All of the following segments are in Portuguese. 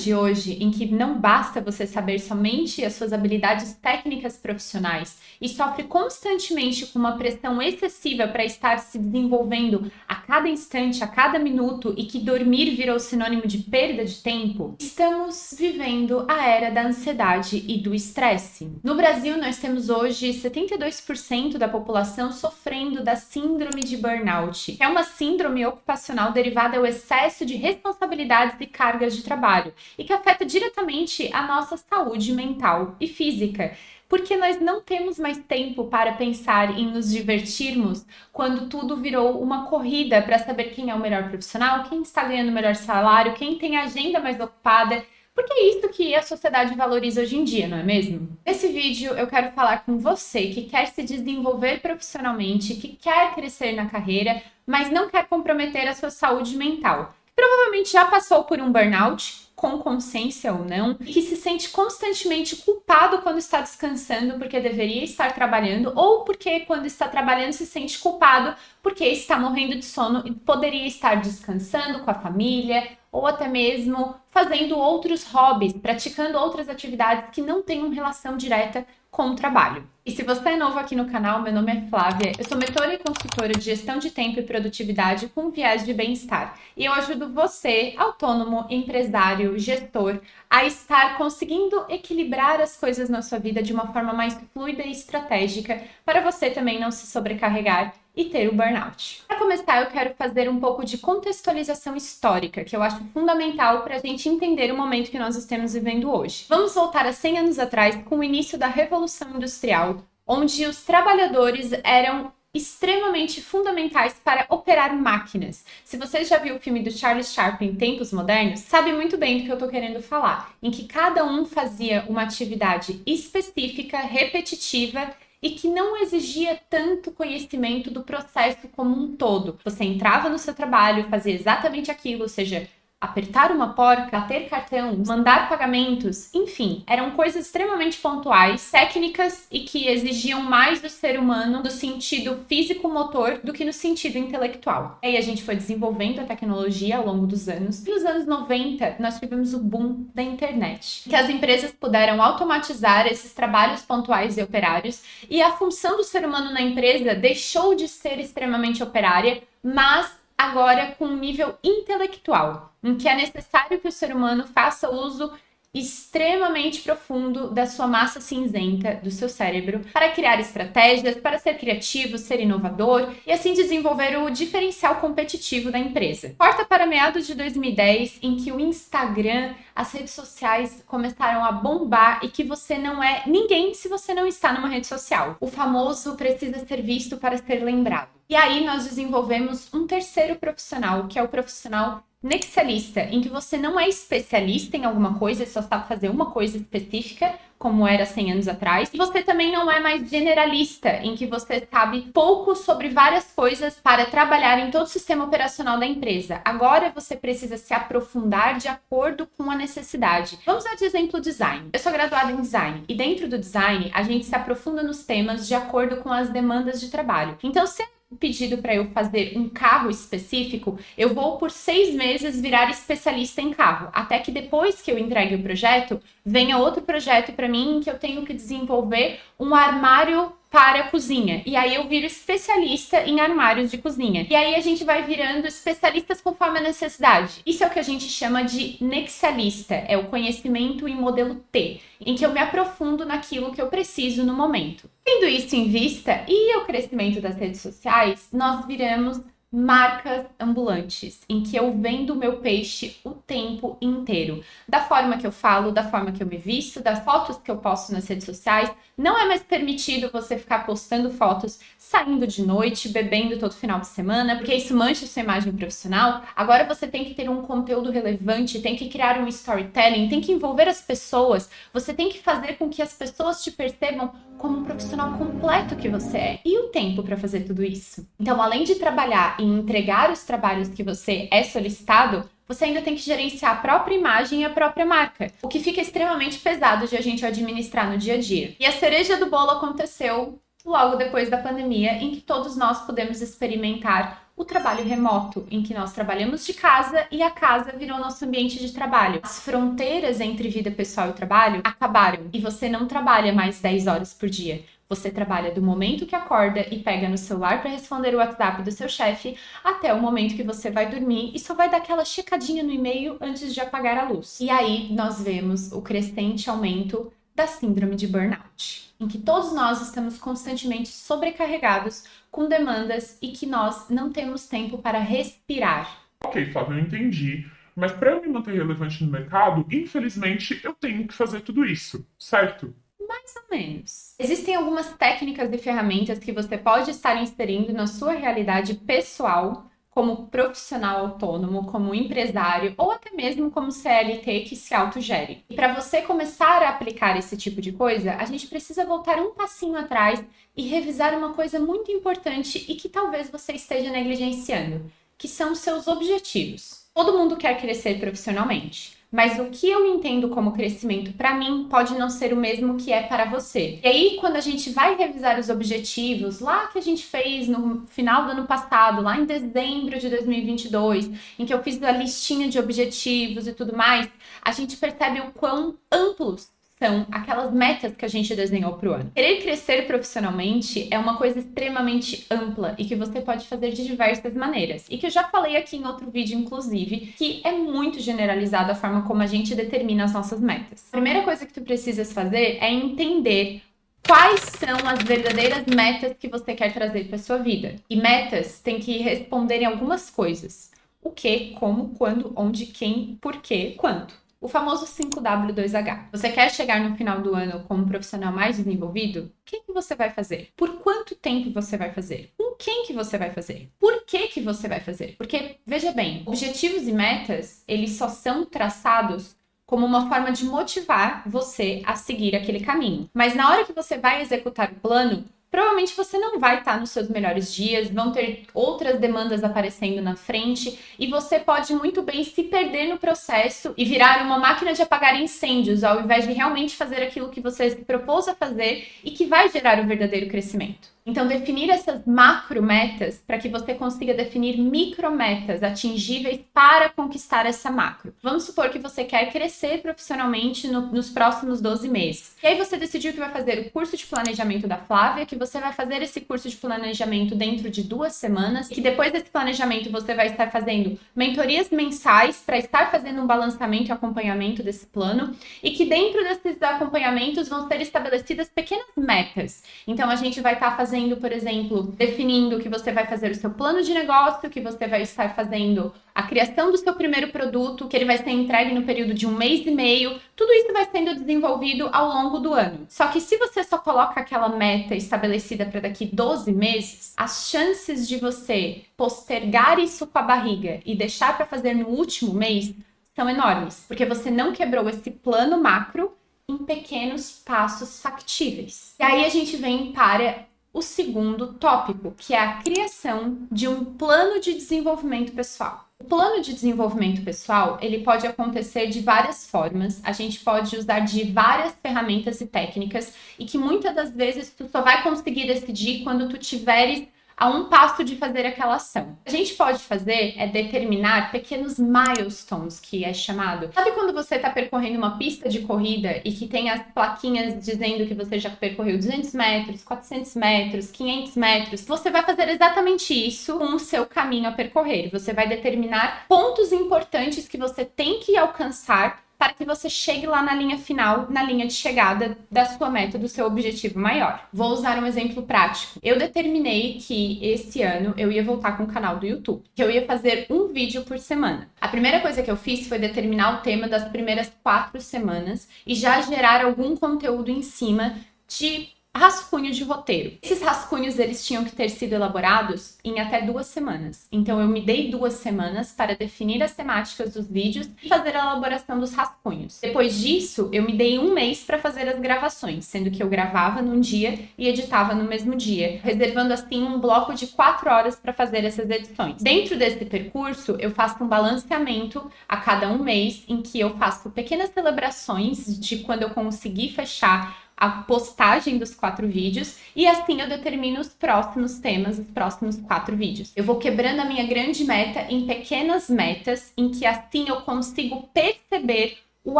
de hoje, em que não basta você saber somente as suas habilidades técnicas profissionais e sofre constantemente com uma pressão excessiva para estar se desenvolvendo a cada instante, a cada minuto e que dormir virou sinônimo de perda de tempo, estamos vivendo a era da ansiedade e do estresse. No Brasil, nós temos hoje 72% da população sofrendo da síndrome de burnout, que é uma síndrome ocupacional derivada ao excesso de responsabilidades e cargas de trabalho e que afeta diretamente a nossa saúde mental e física. Porque nós não temos mais tempo para pensar em nos divertirmos quando tudo virou uma corrida para saber quem é o melhor profissional, quem está ganhando o melhor salário, quem tem a agenda mais ocupada. Porque é isso que a sociedade valoriza hoje em dia, não é mesmo? Nesse vídeo eu quero falar com você que quer se desenvolver profissionalmente, que quer crescer na carreira, mas não quer comprometer a sua saúde mental. Provavelmente já passou por um burnout, com consciência ou não, e que se sente constantemente culpado quando está descansando porque deveria estar trabalhando, ou porque quando está trabalhando se sente culpado porque está morrendo de sono e poderia estar descansando com a família, ou até mesmo fazendo outros hobbies, praticando outras atividades que não tenham relação direta com o trabalho. E se você é novo aqui no canal, meu nome é Flávia, eu sou mentora e consultora de gestão de tempo e produtividade com viés de bem-estar. E eu ajudo você, autônomo, empresário, gestor, a estar conseguindo equilibrar as coisas na sua vida de uma forma mais fluida e estratégica, para você também não se sobrecarregar e ter o burnout. Para começar, eu quero fazer um pouco de contextualização histórica, que eu acho fundamental para a gente entender o momento que nós estamos vivendo hoje. Vamos voltar a 100 anos atrás, com o início da Revolução Industrial, onde os trabalhadores eram extremamente fundamentais para operar máquinas. Se você já viu o filme do Charles Chaplin, Tempos Modernos, sabe muito bem do que eu estou querendo falar, em que cada um fazia uma atividade específica, repetitiva, e que não exigia tanto conhecimento do processo como um todo. Você entrava no seu trabalho, fazia exatamente aquilo, ou seja, apertar uma porta, bater cartão, mandar pagamentos, enfim, eram coisas extremamente pontuais, técnicas e que exigiam mais do ser humano no sentido físico-motor do que no sentido intelectual. E aí a gente foi desenvolvendo a tecnologia ao longo dos anos. E nos anos 90, nós tivemos o boom da internet, que as empresas puderam automatizar esses trabalhos pontuais e operários, e a função do ser humano na empresa deixou de ser extremamente operária, mas agora com um nível intelectual, em que é necessário que o ser humano faça uso extremamente profundo da sua massa cinzenta, do seu cérebro, para criar estratégias, para ser criativo, ser inovador e assim desenvolver o diferencial competitivo da empresa. Corta para meados de 2010, em que o Instagram, as redes sociais começaram a bombar e que você não é ninguém se você não está numa rede social. O famoso precisa ser visto para ser lembrado. E aí nós desenvolvemos um terceiro profissional, que é o profissional nexialista, em que você não é especialista em alguma coisa, só sabe fazer uma coisa específica, como era 100 anos atrás. E você também não é mais generalista, em que você sabe pouco sobre várias coisas para trabalhar em todo o sistema operacional da empresa. Agora você precisa se aprofundar de acordo com a necessidade. Vamos dar de exemplo o design. Eu sou graduada em design e dentro do design a gente se aprofunda nos temas de acordo com as demandas de trabalho. Então, se pedido para eu fazer um carro específico, eu vou por 6 meses virar especialista em carro, até que depois que eu entregue o projeto, venha outro projeto para mim em que eu tenho que desenvolver um armário para a cozinha. E aí eu viro especialista em armários de cozinha. E aí a gente vai virando especialistas conforme a necessidade. Isso é o que a gente chama de nexialista, é o conhecimento em modelo T, em que eu me aprofundo naquilo que eu preciso no momento. Tendo isso em vista e o crescimento das redes sociais, nós viramos marcas ambulantes, em que eu vendo o meu peixe o tempo inteiro. Da forma que eu falo, da forma que eu me visto, das fotos que eu posto nas redes sociais. Não é mais permitido você ficar postando fotos saindo de noite, bebendo todo final de semana, porque isso mancha sua imagem profissional. Agora você tem que ter um conteúdo relevante, tem que criar um storytelling, tem que envolver as pessoas, você tem que fazer com que as pessoas te percebam como um profissional completo que você é. E o tempo para fazer tudo isso? Então, além de trabalhar e entregar os trabalhos que você é solicitado, você ainda tem que gerenciar a própria imagem e a própria marca, o que fica extremamente pesado de a gente administrar no dia a dia. E a cereja do bolo aconteceu logo depois da pandemia, em que todos nós pudemos experimentar o trabalho remoto, em que nós trabalhamos de casa e a casa virou nosso ambiente de trabalho. As fronteiras entre vida pessoal e trabalho acabaram e você não trabalha mais 10 horas por dia. Você trabalha do momento que acorda e pega no celular para responder o WhatsApp do seu chefe até o momento que você vai dormir e só vai dar aquela checadinha no e-mail antes de apagar a luz. E aí nós vemos o crescente aumento da síndrome de burnout, em que todos nós estamos constantemente sobrecarregados com demandas e que nós não temos tempo para respirar. Ok, Flávio, eu entendi. Mas para eu me manter relevante no mercado, infelizmente eu tenho que fazer tudo isso, certo? Mais ou menos. Existem algumas técnicas e ferramentas que você pode estar inserindo na sua realidade pessoal, como profissional autônomo, como empresário ou até mesmo como CLT que se autogere. E para você começar a aplicar esse tipo de coisa, a gente precisa voltar um passinho atrás e revisar uma coisa muito importante e que talvez você esteja negligenciando, que são os seus objetivos. Todo mundo quer crescer profissionalmente. Mas o que eu entendo como crescimento para mim pode não ser o mesmo que é para você. E aí, quando a gente vai revisar os objetivos, lá que a gente fez no final do ano passado, lá em dezembro de 2022, em que eu fiz a listinha de objetivos e tudo mais, a gente percebe o quão amplos são aquelas metas que a gente desenhou para o ano. Querer crescer profissionalmente é uma coisa extremamente ampla e que você pode fazer de diversas maneiras. E que eu já falei aqui em outro vídeo, inclusive, que é muito generalizada a forma como a gente determina as nossas metas. A primeira coisa que tu precisas fazer é entender quais são as verdadeiras metas que você quer trazer para sua vida. E metas têm que responder em algumas coisas. O que, como, quando, onde, quem, por quê, quanto. O famoso 5W2H. Você quer chegar no final do ano como um profissional mais desenvolvido? O que você vai fazer? Por quanto tempo você vai fazer? Com quem que você vai fazer? Por que você vai fazer? Porque, veja bem, objetivos e metas, eles só são traçados como uma forma de motivar você a seguir aquele caminho. Mas na hora que você vai executar o plano, provavelmente você não vai estar nos seus melhores dias, vão ter outras demandas aparecendo na frente e você pode muito bem se perder no processo e virar uma máquina de apagar incêndios ao invés de realmente fazer aquilo que você se propôs a fazer e que vai gerar o verdadeiro crescimento. Então, definir essas macro metas para que você consiga definir micro metas atingíveis para conquistar essa macro. Vamos supor que você quer crescer profissionalmente nos próximos 12 meses. E aí você decidiu que vai fazer o curso de planejamento da Flávia, que você vai fazer esse curso de planejamento dentro de 2 semanas, que depois desse planejamento você vai estar fazendo mentorias mensais para estar fazendo um balanceamento e acompanhamento desse plano, e que dentro desses acompanhamentos vão ser estabelecidas pequenas metas. Então, a gente vai estar fazendo, por exemplo, definindo que você vai fazer o seu plano de negócio, que você vai estar fazendo a criação do seu primeiro produto, que ele vai ser entregue no período de 1 mês e meio. Tudo isso vai sendo desenvolvido ao longo do ano. Só que se você só coloca aquela meta estabelecida para daqui 12 meses, as chances de você postergar isso com a barriga e deixar para fazer no último mês são enormes, porque você não quebrou esse plano macro em pequenos passos factíveis. E aí a gente vem para o segundo tópico, que é a criação de um plano de desenvolvimento pessoal. O plano de desenvolvimento pessoal, ele pode acontecer de várias formas, a gente pode usar de várias ferramentas e técnicas e que muitas das vezes tu só vai conseguir decidir quando tu tiveres a um passo de fazer aquela ação. O que a gente pode fazer é determinar pequenos milestones, que é chamado. Sabe quando você está percorrendo uma pista de corrida e que tem as plaquinhas dizendo que você já percorreu 200 metros, 400 metros, 500 metros? Você vai fazer exatamente isso com o seu caminho a percorrer. Você vai determinar pontos importantes que você tem que alcançar para que você chegue lá na linha final, na linha de chegada da sua meta, do seu objetivo maior. Vou usar um exemplo prático. Eu determinei que esse ano eu ia voltar com o canal do YouTube, que eu ia fazer um vídeo por semana. A primeira coisa que eu fiz foi determinar o tema das primeiras 4 semanas e já gerar algum conteúdo em cima de rascunho de roteiro. Esses rascunhos, eles tinham que ter sido elaborados em até 2 semanas. Então, eu me dei 2 semanas para definir as temáticas dos vídeos e fazer a elaboração dos rascunhos. Depois disso, eu me dei 1 mês para fazer as gravações, sendo que eu gravava num dia e editava no mesmo dia, reservando assim um bloco de 4 horas para fazer essas edições. Dentro desse percurso, eu faço um balanceamento a cada 1 mês, em que eu faço pequenas celebrações de quando eu consegui fechar a postagem dos 4 vídeos e assim eu determino os próximos temas, os próximos 4 vídeos. Eu vou quebrando a minha grande meta em pequenas metas, em que assim eu consigo perceber o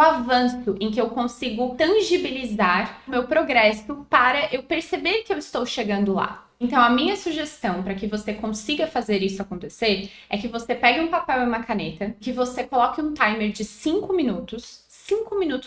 avanço, em que eu consigo tangibilizar o meu progresso para eu perceber que eu estou chegando lá. Então, a minha sugestão para que você consiga fazer isso acontecer é que você pegue um papel e uma caneta, que você coloque um timer de 5 minutos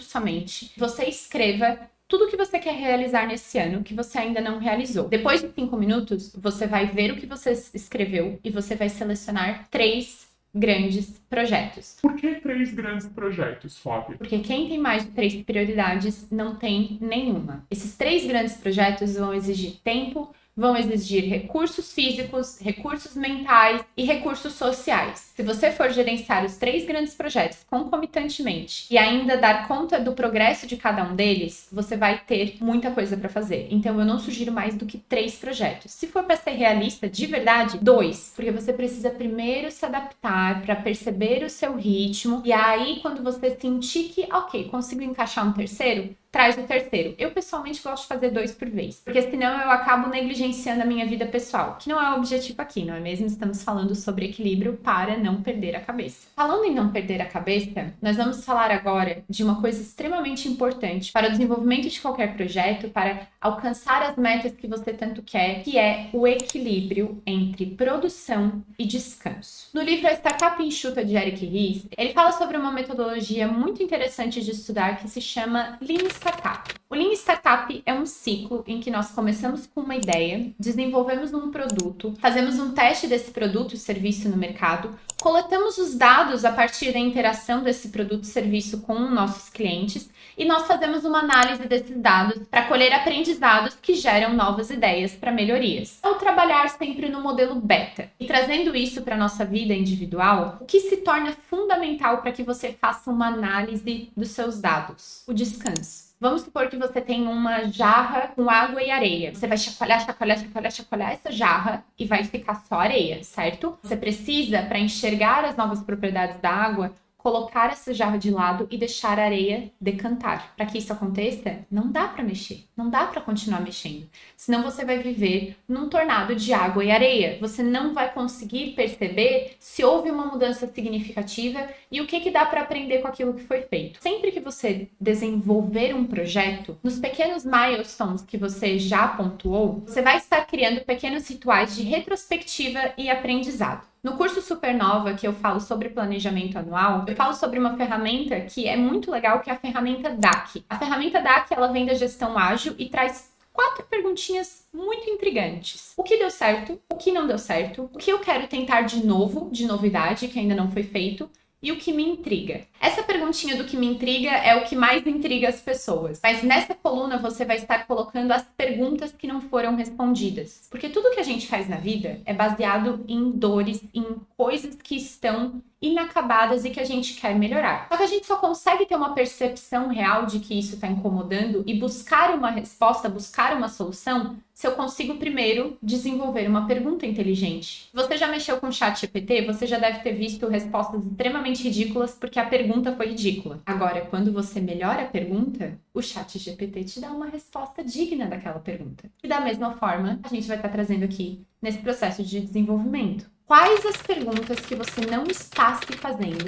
somente, você escreva tudo que você quer realizar nesse ano que você ainda não realizou. Depois de 5 minutos, você vai ver o que você escreveu e você vai selecionar 3 grandes projetos. Por que 3 grandes projetos, Flávia? Porque quem tem mais de 3 prioridades não tem nenhuma. Esses 3 grandes projetos vão exigir tempo, vão exigir recursos físicos, recursos mentais e recursos sociais. Se você for gerenciar os 3 grandes projetos concomitantemente e ainda dar conta do progresso de cada um deles, você vai ter muita coisa para fazer. Então eu não sugiro mais do que 3 projetos. Se for para ser realista, de verdade, 2, porque você precisa primeiro se adaptar para perceber o seu ritmo e aí quando você sentir que, ok, consigo encaixar um terceiro, traz o terceiro. Eu, pessoalmente, gosto de fazer 2 por vez, porque senão eu acabo negligenciando a minha vida pessoal, que não é o objetivo aqui, não é mesmo? Estamos falando sobre equilíbrio para não perder a cabeça. Falando em não perder a cabeça, nós vamos falar agora de uma coisa extremamente importante para o desenvolvimento de qualquer projeto, para alcançar as metas que você tanto quer, que é o equilíbrio entre produção e descanso. No livro A Startup Enxuta, de Eric Ries, ele fala sobre uma metodologia muito interessante de estudar que se chama Lean Startup. O Lean Startup é um ciclo em que nós começamos com uma ideia, desenvolvemos um produto, fazemos um teste desse produto e serviço no mercado, coletamos os dados a partir da interação desse produto e serviço com nossos clientes e nós fazemos uma análise desses dados para colher aprendizados que geram novas ideias para melhorias. Ao trabalhar sempre no modelo beta e trazendo isso para a nossa vida individual, o que se torna fundamental para que você faça uma análise dos seus dados? O descanso. Vamos supor que você tem uma jarra com água e areia. Você vai chacoalhar essa jarra e vai ficar só areia, certo? Você precisa, para enxergar as novas propriedades da água, colocar essa jarra de lado e deixar a areia decantar. Para que isso aconteça, não dá para mexer, não dá para continuar mexendo. Senão você vai viver num tornado de água e areia. Você não vai conseguir perceber se houve uma mudança significativa e o que dá para aprender com aquilo que foi feito. Sempre que você desenvolver um projeto, nos pequenos milestones que você já pontuou, você vai estar criando pequenos rituais de retrospectiva e aprendizado. No curso Supernova, que eu falo sobre planejamento anual, eu falo sobre uma ferramenta que é muito legal, que é a ferramenta DAC. A ferramenta DAC, ela vem da gestão ágil e traz 4 perguntinhas muito intrigantes. O que deu certo? O que não deu certo? O que eu quero tentar de novo, de novidade, que ainda não foi feito? E o que me intriga? Essa perguntinha do que me intriga é o que mais intriga as pessoas. Mas nessa coluna você vai estar colocando as perguntas que não foram respondidas. Porque tudo que a gente faz na vida é baseado em dores, em coisas que estão inacabadas e que a gente quer melhorar. Só que a gente só consegue ter uma percepção real de que isso está incomodando e buscar uma resposta, buscar uma solução, se eu consigo primeiro desenvolver uma pergunta inteligente. Você já mexeu com o ChatGPT? Você já deve ter visto respostas extremamente ridículas porque a pergunta foi ridícula. Agora, quando você melhora a pergunta, o ChatGPT te dá uma resposta digna daquela pergunta. E da mesma forma, a gente vai estar trazendo aqui nesse processo de desenvolvimento. Quais as perguntas que você não está se fazendo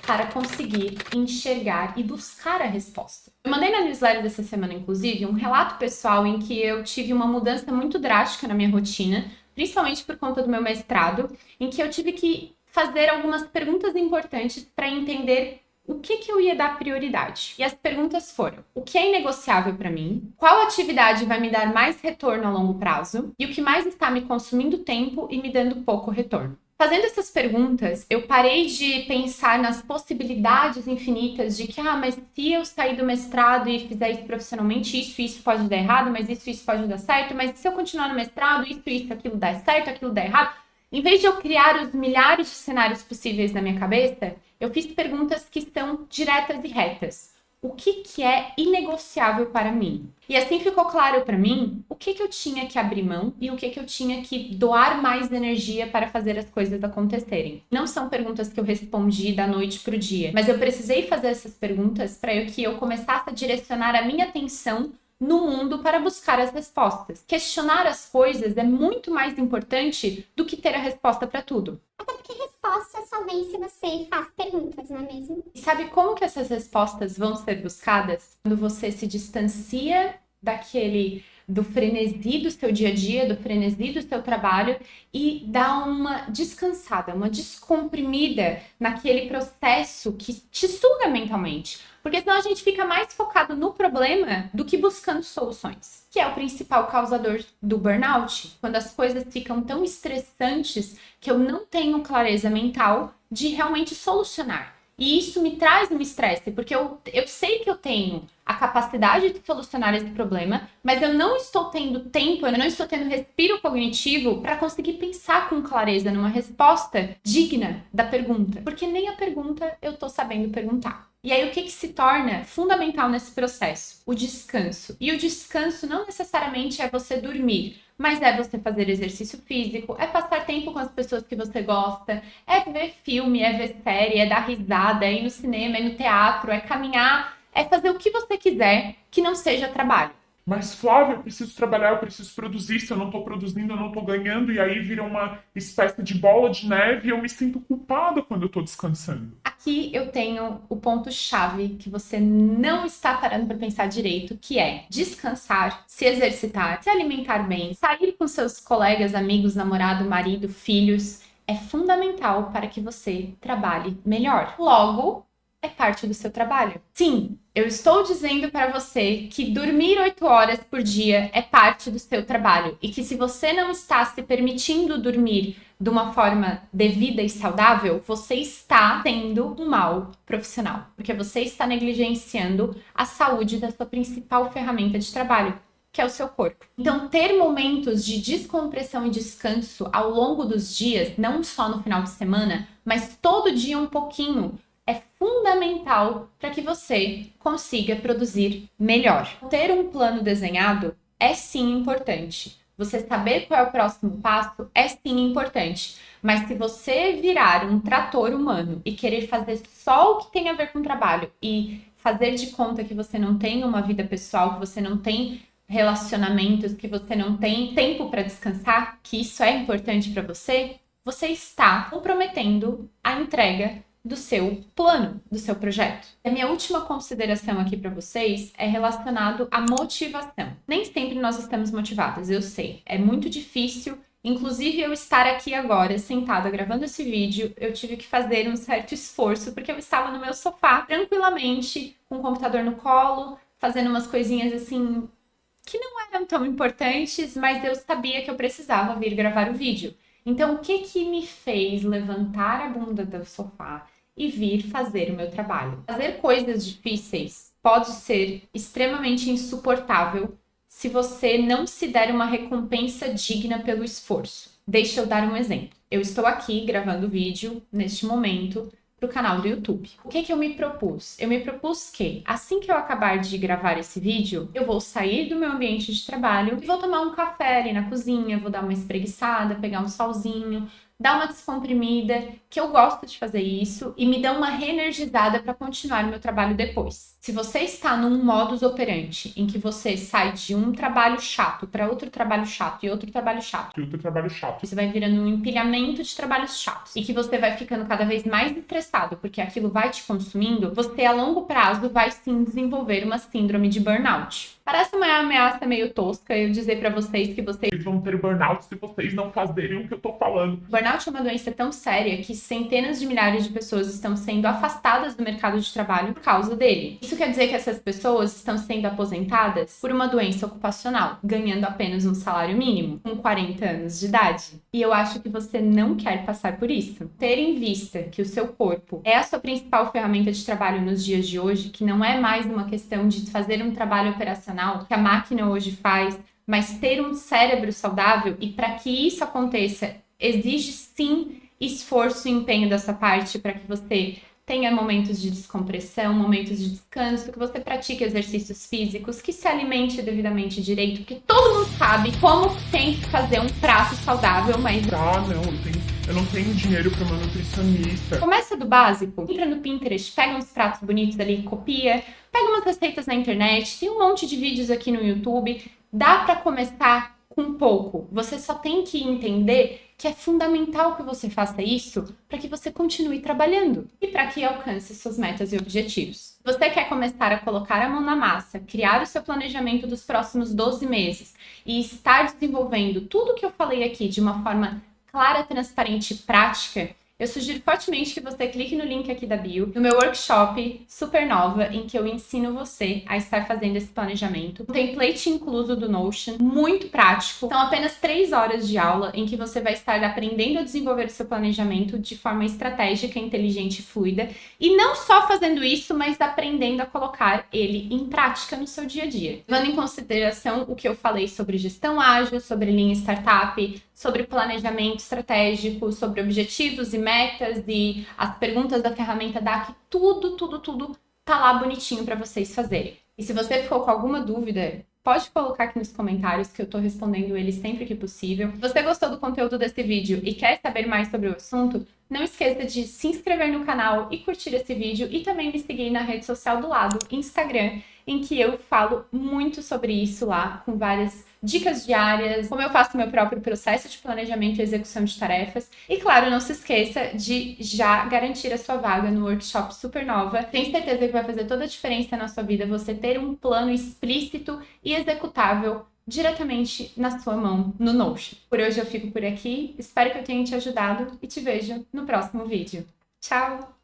para conseguir enxergar e buscar a resposta? Eu mandei na newsletter dessa semana, inclusive, um relato pessoal em que eu tive uma mudança muito drástica na minha rotina, principalmente por conta do meu mestrado, em que eu tive que fazer algumas perguntas importantes para entender o que eu ia dar prioridade. E as perguntas foram: o que é inegociável para mim? Qual atividade vai me dar mais retorno a longo prazo? E o que mais está me consumindo tempo e me dando pouco retorno? Fazendo essas perguntas, eu parei de pensar nas possibilidades infinitas de que, mas se eu sair do mestrado e fizer isso profissionalmente, isso pode dar errado, mas isso pode dar certo, mas se eu continuar no mestrado, aquilo dá certo, aquilo dá errado. Em vez de eu criar os milhares de cenários possíveis na minha cabeça, eu fiz perguntas que são diretas e retas. O que é inegociável para mim? E assim ficou claro para mim o que eu tinha que abrir mão e o que eu tinha que doar mais energia para fazer as coisas acontecerem. Não são perguntas que eu respondi da noite para o dia, mas eu precisei fazer essas perguntas para que eu começasse a direcionar a minha atenção no mundo para buscar as respostas. Questionar as coisas é muito mais importante do que ter a resposta para tudo. Até porque resposta só vem se você faz perguntas, não é mesmo? E sabe como que essas respostas vão ser buscadas? Quando você se distancia do frenesi do seu dia a dia, do frenesi do seu trabalho e dá uma descansada, uma descomprimida naquele processo que te suga mentalmente. Porque senão a gente fica mais focado no problema do que buscando soluções, que é o principal causador do burnout. Quando as coisas ficam tão estressantes que eu não tenho clareza mental de realmente solucionar. E isso me traz um estresse, porque eu sei que eu tenho a capacidade de solucionar esse problema, mas eu não estou tendo tempo, eu não estou tendo respiro cognitivo para conseguir pensar com clareza numa resposta digna da pergunta. Porque nem a pergunta eu estou sabendo perguntar. E aí, o que se torna fundamental nesse processo? O descanso. E o descanso não necessariamente é você dormir, mas é você fazer exercício físico, é passar tempo com as pessoas que você gosta, é ver filme, é ver série, é dar risada, é ir no cinema, é ir no teatro, é caminhar, é fazer o que você quiser que não seja trabalho. Mas, Flávia, eu preciso trabalhar, eu preciso produzir. Se eu não estou produzindo, eu não estou ganhando. E aí vira uma espécie de bola de neve e eu me sinto culpada quando eu estou descansando. Aqui eu tenho o ponto-chave que você não está parando para pensar direito, que é descansar, se exercitar, se alimentar bem, sair com seus colegas, amigos, namorado, marido, filhos. É fundamental para que você trabalhe melhor. Logo, é parte do seu trabalho. Sim, eu estou dizendo para você que dormir 8 horas por dia é parte do seu trabalho e que se você não está se permitindo dormir de uma forma devida e saudável, você está sendo um mau profissional, porque você está negligenciando a saúde da sua principal ferramenta de trabalho, que é o seu corpo. Então, ter momentos de descompressão e descanso ao longo dos dias, não só no final de semana, mas todo dia um pouquinho, é fundamental para que você consiga produzir melhor. Ter um plano desenhado é sim importante. Você saber qual é o próximo passo é sim importante. Mas se você virar um trator humano e querer fazer só o que tem a ver com o trabalho e fazer de conta que você não tem uma vida pessoal, que você não tem relacionamentos, que você não tem tempo para descansar, que isso é importante para você, você está comprometendo a entrega do seu plano, do seu projeto. A minha última consideração aqui para vocês é relacionado à motivação. Nem sempre nós estamos motivadas, eu sei. É muito difícil, inclusive eu estar aqui agora, sentada, gravando esse vídeo, eu tive que fazer um certo esforço, porque eu estava no meu sofá, tranquilamente, com o computador no colo, fazendo umas coisinhas assim, que não eram tão importantes, mas eu sabia que eu precisava vir gravar o vídeo. Então, o que me fez levantar a bunda do sofá e vir fazer o meu trabalho? Fazer coisas difíceis pode ser extremamente insuportável se você não se der uma recompensa digna pelo esforço. Deixa eu dar um exemplo. Eu estou aqui gravando o vídeo, neste momento, para o canal do YouTube. O que eu me propus? Eu me propus que, assim que eu acabar de gravar esse vídeo, eu vou sair do meu ambiente de trabalho e vou tomar um café ali na cozinha, vou dar uma espreguiçada, pegar um solzinho, dar uma descomprimida, que eu gosto de fazer isso e me dá uma reenergizada para continuar o meu trabalho depois. Se você está num modus operandi em que você sai de um trabalho chato para outro trabalho chato e outro trabalho chato, você vai virando um empilhamento de trabalhos chatos e que você vai ficando cada vez mais estressado porque aquilo vai te consumindo, você a longo prazo vai sim desenvolver uma síndrome de burnout. Parece uma ameaça meio tosca eu dizer para vocês que vocês vão ter burnout se vocês não fazerem o que eu tô falando. Burnout é uma doença tão séria que centenas de milhares de pessoas estão sendo afastadas do mercado de trabalho por causa dele. Isso quer dizer que essas pessoas estão sendo aposentadas por uma doença ocupacional, ganhando apenas um salário mínimo, com 40 anos de idade. E eu acho que você não quer passar por isso. Ter em vista que o seu corpo é a sua principal ferramenta de trabalho nos dias de hoje, que não é mais uma questão de fazer um trabalho operacional que a máquina hoje faz, mas ter um cérebro saudável, e para que isso aconteça, exige sim esforço e empenho da sua parte para que você tenha momentos de descompressão, momentos de descanso, que você pratique exercícios físicos, que se alimente devidamente direito, porque todo mundo sabe como tem que fazer um prato saudável, mas... Eu não tenho dinheiro para uma nutricionista. Começa do básico, entra no Pinterest, pega uns pratos bonitos ali, copia, pega algumas receitas na internet, tem um monte de vídeos aqui no YouTube. Dá para começar com pouco. Você só tem que entender que é fundamental que você faça isso para que você continue trabalhando e para que alcance suas metas e objetivos. Se você quer começar a colocar a mão na massa, criar o seu planejamento dos próximos 12 meses e estar desenvolvendo tudo que eu falei aqui de uma forma clara, transparente e prática, eu sugiro fortemente que você clique no link aqui da bio, no meu workshop Supernova, em que eu ensino você a estar fazendo esse planejamento. Um template incluso do Notion, muito prático. São apenas 3 horas de aula em que você vai estar aprendendo a desenvolver o seu planejamento de forma estratégica, inteligente e fluida. E não só fazendo isso, mas aprendendo a colocar ele em prática no seu dia a dia. Levando em consideração o que eu falei sobre gestão ágil, sobre Lean Startup, sobre planejamento estratégico, sobre objetivos e metas e as perguntas da ferramenta DAC, tudo tá lá bonitinho para vocês fazerem. E se você ficou com alguma dúvida, pode colocar aqui nos comentários que eu tô respondendo eles sempre que possível. Se você gostou do conteúdo desse vídeo e quer saber mais sobre o assunto, não esqueça de se inscrever no canal e curtir esse vídeo e também me seguir na rede social do lado, Instagram, em que eu falo muito sobre isso lá, com várias dicas diárias, como eu faço meu próprio processo de planejamento e execução de tarefas. E claro, não se esqueça de já garantir a sua vaga no workshop Supernova. Tenho certeza que vai fazer toda a diferença na sua vida você ter um plano explícito e executável diretamente na sua mão, no Notion. Por hoje eu fico por aqui, espero que eu tenha te ajudado e te vejo no próximo vídeo. Tchau!